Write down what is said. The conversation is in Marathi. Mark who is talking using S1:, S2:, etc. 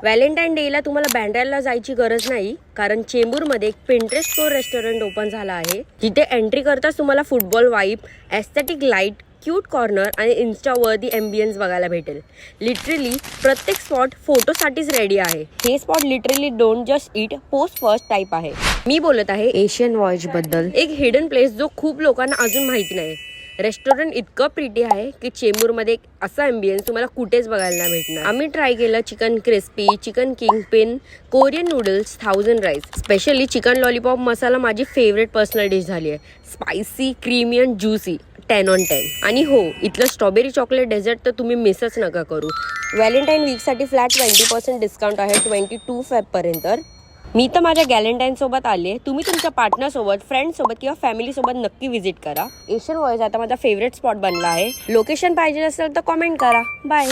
S1: व्हॅलेंटाईन डेला तुम्हाला बँड्राला जायची गरज नाही, कारण चेंबूरमध्ये एक पिंटरेस्ट स्टोर रेस्टॉरंट ओपन झाला आहे, जिथे एंट्री करताच तुम्हाला football vibe, aesthetic light, cute corner आणि इन्स्टावरती एम्बियन्स बघायला भेटेल. लिटरली प्रत्येक स्पॉट फोटोसाठीच रेडी आहे. हे spot literally don't just it, post first type आहे. मी बोलत आहे एशियन वॉयज बद्दल, एक हिडन प्लेस जो खूप लोकांना अजून माहिती नाही. रेस्टॉरंट इतकं प्रिटी आहे की चेंबूरमध्ये एक असा एम्बियन्स तुम्हाला कुठेच बघायला नाही भेटणार. आम्ही ट्राय केलं chicken crispy, chicken king pin, Korean noodles, 1000 rice. Specially chicken lollipop masala माझी फेवरेट पर्सनल डिश झाली आहे. Spicy, creamy and juicy, 10 on 10. आणि हो, इथलं स्ट्रॉबेरी चॉकलेट डेझर्ट तर तुम्ही मिसच नका करू. व्हॅलेंटाईन वीकसाठी फ्लॅट 20% डिस्काउंट आहे 22 फेब्रुवारीपर्यंत. मी तर माझ्या गॅलेंटाईन सोबत आले. तुम्ही तुमच्या पार्टनर सोबत, फ्रेंड सोबत किंवा फॅमिली सोबत नक्की व्हिजिट करा. एशियन वॉयज आता माझा फेवरेट स्पॉट बनला आहे. लोकेशन पाहिजे असेल तर कॉमेंट करा. बाय.